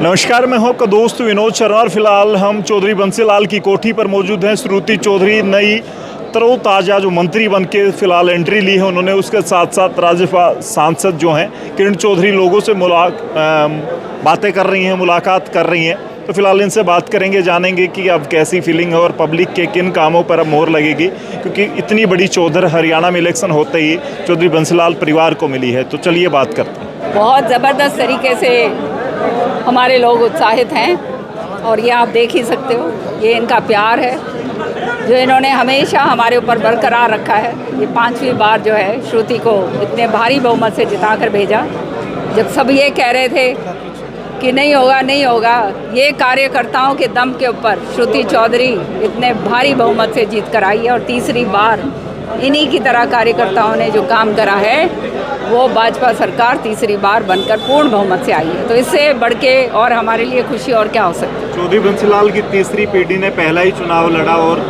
नमस्कार, मैं हूं आपका दोस्त विनोद शर्मा और फिलहाल हम चौधरी बंसीलाल की कोठी पर मौजूद हैं। श्रुति चौधरी नई तरोताज़ा जो मंत्री बन के फिलहाल एंट्री ली है उन्होंने, उसके साथ साथ राज्यसभा सांसद जो हैं किरण चौधरी लोगों से बातें कर रही हैं, मुलाकात कर रही हैं। तो फिलहाल इनसे बात करेंगे, जानेंगे कि अब कैसी फीलिंग है और पब्लिक के किन कामों पर अब मोहर लगेगी, क्योंकि इतनी बड़ी चौधर हरियाणा में इलेक्शन होते ही चौधरी बंसीलाल परिवार को मिली है। तो चलिए बात करते हैं। बहुत ज़बरदस्त तरीके से हमारे लोग उत्साहित हैं और ये आप देख ही सकते हो, ये इनका प्यार है जो इन्होंने हमेशा हमारे ऊपर बरकरार रखा है। ये 5वीं बार जो है श्रुति को इतने भारी बहुमत से जिता कर भेजा। जब सब ये कह रहे थे कि नहीं होगा नहीं होगा, ये कार्यकर्ताओं के दम के ऊपर श्रुति चौधरी इतने भारी बहुमत से जीत कर आई है। और तीसरी बार इन्हीं की तरह कार्यकर्ताओं ने जो काम करा है वो भाजपा सरकार तीसरी बार बनकर पूर्ण बहुमत से आई है। तो इससे बढ़ के और हमारे लिए खुशी और क्या हो सकती है। चौधरी बंसीलाल की तीसरी पीढ़ी ने पहला ही चुनाव लड़ा और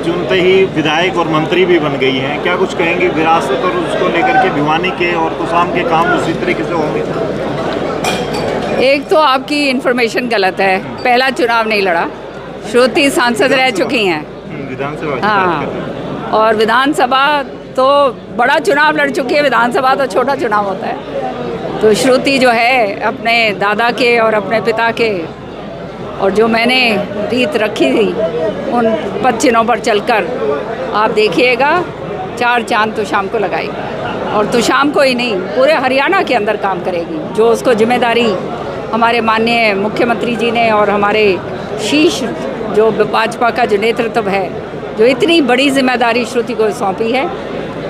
चुनते ही विधायक और मंत्री भी बन गई हैं। क्या कुछ कहेंगे विरासत और उसको लेकर के भिवानी के और कुसाम के काम उसी तरीके से होंगे? एक तो आपकी इन्फॉर्मेशन गलत है, पहला चुनाव नहीं लड़ा। श्रुति सांसद रह चुकी हैं विधानसभा। हाँ, और विधानसभा तो बड़ा चुनाव लड़ चुकी है, विधानसभा तो छोटा चुनाव होता है। तो श्रुति जो है अपने दादा के और अपने पिता के और जो मैंने रीत रखी थी उन पद चिन्हों पर चलकर आप देखिएगा 4 चांद तो शाम को लगाएगी। और तो शाम को ही नहीं, पूरे हरियाणा के अंदर काम करेगी। जो उसको जिम्मेदारी हमारे माननीय मुख्यमंत्री जी ने और हमारे शीर्ष जो भाजपा का जो नेतृत्व है, जो इतनी बड़ी जिम्मेदारी श्रुति को सौंपी है,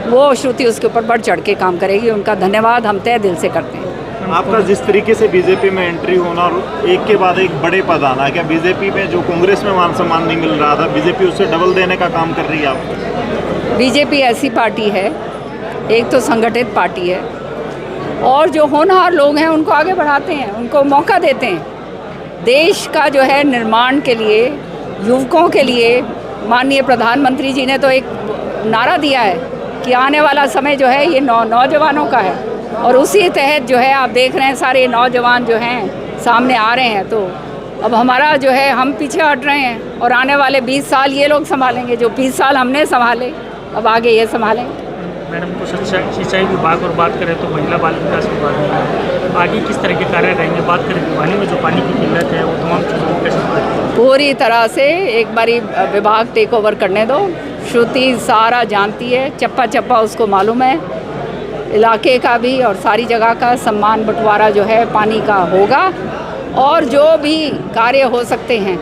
वो श्रुति उसके ऊपर बढ़ चढ़ के काम करेगी। उनका धन्यवाद हम तहे दिल से करते हैं। आपका जिस तरीके से बीजेपी में एंट्री होना और एक के बाद एक बड़े पद आना, क्या बीजेपी में जो कांग्रेस में मान सम्मान नहीं मिल रहा था, बीजेपी उससे डबल देने का काम कर रही है आप? बीजेपी ऐसी पार्टी है, एक तो संगठित पार्टी है और जो होनहार लोग हैं उनको आगे बढ़ाते हैं, उनको मौका देते हैं। देश का जो है निर्माण के लिए, युवकों के लिए माननीय प्रधानमंत्री जी ने तो एक नारा दिया है कि आने वाला समय जो है ये नौजवानों का है। और उसी तहत जो है आप देख रहे हैं सारे नौजवान जो हैं सामने आ रहे हैं। तो अब हमारा जो है हम पीछे हट रहे हैं और आने वाले 20 साल ये लोग संभालेंगे, जो 20 साल हमने संभाले अब आगे ये संभालेंगे। मैडम को सिंचाई विभाग और बात करें तो महिला बाल विकास विभाग में आगे किस तरह के कार्य रहेंगे? बात करें भिवानी में जो पानी की किल्लत है वो तमाम चीज़ों कैसे पूरी तरह से एक बारी विभाग टेक ओवर करने दो। श्रुति सारा जानती है, चप्पा चप्पा उसको मालूम है, इलाके का भी और सारी जगह का सम्मान बंटवारा जो है पानी का होगा। और जो भी कार्य हो सकते हैं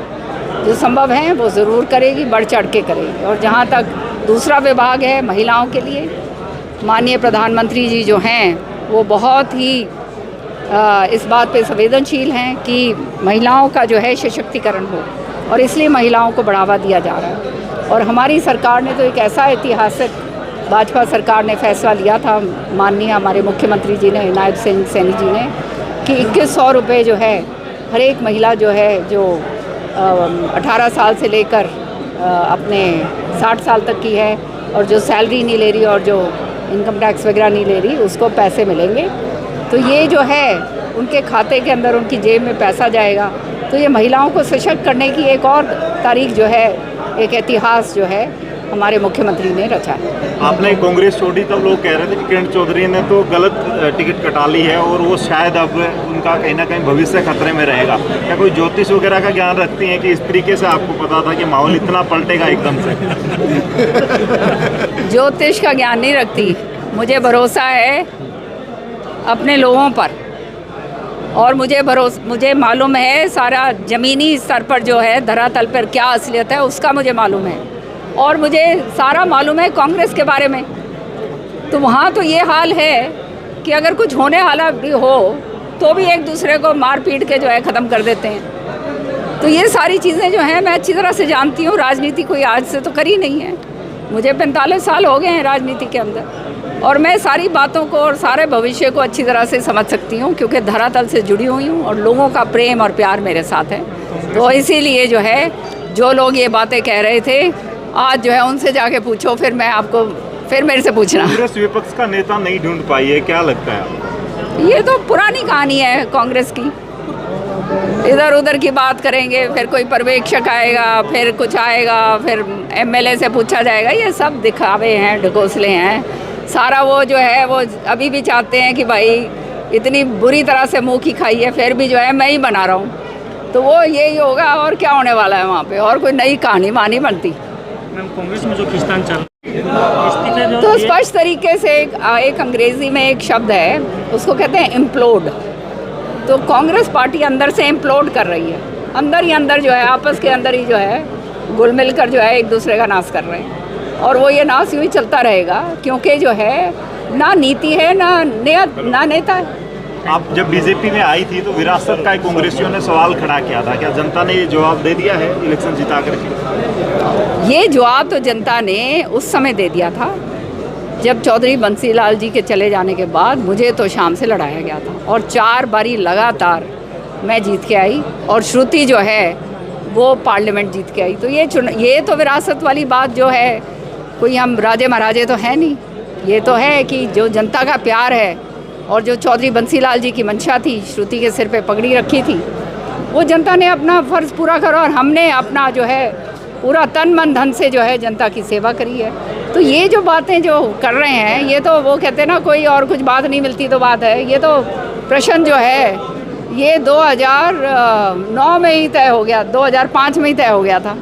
जो संभव हैं वो ज़रूर करेगी, बढ़ चढ़ के करेगी। और जहाँ तक दूसरा विभाग है महिलाओं के लिए, माननीय प्रधानमंत्री जी जो हैं वो बहुत ही इस बात पे संवेदनशील हैं कि महिलाओं का जो है सशक्तिकरण हो, और इसलिए महिलाओं को बढ़ावा दिया जा रहा है। और हमारी सरकार ने तो एक ऐसा ऐतिहासिक, भाजपा सरकार ने फैसला लिया था, माननीय हमारे मुख्यमंत्री जी ने, नायब सिंह सैनी जी ने, कि 2100 रुपये जो है हर एक महिला जो है जो 18 साल से लेकर अपने 60 साल तक की है और जो सैलरी नहीं ले रही और जो इनकम टैक्स वगैरह नहीं ले रही, उसको पैसे मिलेंगे। तो ये जो है उनके खाते के अंदर उनकी जेब में पैसा जाएगा। तो ये महिलाओं को सशक्त करने की एक और तारीख जो है, एक इतिहास जो है हमारे मुख्यमंत्री ने रचा है। आपने कांग्रेस छोड़ी तब लोग कह रहे थे कि किरण चौधरी ने तो गलत टिकट कटा ली है और वो शायद अब उनका कहीं ना कहीं भविष्य खतरे में रहेगा। क्या कोई ज्योतिष वगैरह का ज्ञान रखती हैं कि इस तरीके से आपको पता था कि माहौल इतना पलटेगा एकदम से? ज्योतिष का ज्ञान नहीं रखती, मुझे भरोसा है अपने लोगों पर, और मुझे मालूम है सारा ज़मीनी स्तर पर जो है धरातल पर क्या असलियत है उसका मुझे मालूम है। और मुझे सारा मालूम है कांग्रेस के बारे में। तो वहाँ तो ये हाल है कि अगर कुछ होने वाला भी हो तो भी एक दूसरे को मार पीट के जो है ख़त्म कर देते हैं। तो ये सारी चीज़ें जो हैं मैं अच्छी तरह से जानती हूँ। राजनीति कोई आज से तो करी नहीं है, मुझे 45 साल हो गए हैं राजनीति के अंदर, और मैं सारी बातों को और सारे भविष्य को अच्छी तरह से समझ सकती हूँ, क्योंकि धरातल से जुड़ी हुई हूँ और लोगों का प्रेम और प्यार मेरे साथ है। तो इसीलिए जो है जो लोग ये बातें कह रहे थे आज जो है उनसे जाके पूछो, फिर मैं आपको फिर मेरे से पूछना। कांग्रेस विपक्ष का नेता नहीं ढूंढ पाई है, क्या लगता है? ये तो पुरानी कहानी है कांग्रेस की। इधर उधर की बात करेंगे, फिर कोई पर्यवेक्षक आएगा, फिर कुछ आएगा, फिर एमएलए से पूछा जाएगा। ये सब दिखावे हैं, ढकोसले हैं। सारा वो जो है वो अभी भी चाहते हैं कि भाई इतनी बुरी तरह से मुंह की खाई है, फिर भी जो है मैं ही बना रहा हूँ। तो वो यही होगा, और क्या होने वाला है वहाँ पे, और कोई नई कहानी मानी बनती। मैम, कांग्रेस में जो खींचतान चल रहा है तो स्पष्ट तरीके से एक अंग्रेजी में एक शब्द है, उसको कहते हैं इम्प्लोड। तो कांग्रेस पार्टी अंदर से इम्प्लोड कर रही है, अंदर ही अंदर जो है, आपस के अंदर ही जो है घुल मिल कर जो है एक दूसरे का नाश कर रहे हैं। और वो ये नाश यूँ ही चलता रहेगा, क्योंकि जो है ना नीति है, ना नेता है। आप जब बीजेपी में आई थी तो विरासत का कांग्रेसियों ने सवाल खड़ा किया था, क्या जनता ने ये जवाब दे दिया है इलेक्शन जिता करके? ये जवाब तो जनता ने उस समय दे दिया था जब चौधरी बंसीलाल जी के चले जाने के बाद मुझे तो शाम से लड़ाया गया था, और 4 बारी लगातार मैं जीत के आई, और श्रुति जो है वो पार्लियामेंट जीत के आई। तो ये तो विरासत वाली बात जो है, कोई हम राजे महाराजे तो हैं नहीं। ये तो है कि जो जनता का प्यार है, और जो चौधरी बंसीलाल जी की मंशा थी, श्रुति के सिर पे पगड़ी रखी थी, वो जनता ने अपना फ़र्ज़ पूरा करा, और हमने अपना जो है पूरा तन मन धन से जो है जनता की सेवा करी है। तो ये जो बातें जो कर रहे हैं, ये तो वो कहते हैं ना, कोई और कुछ बात नहीं मिलती तो बात है। ये तो प्रश्न जो है ये 2009 में ही तय हो गया, 2005 में ही तय हो गया था।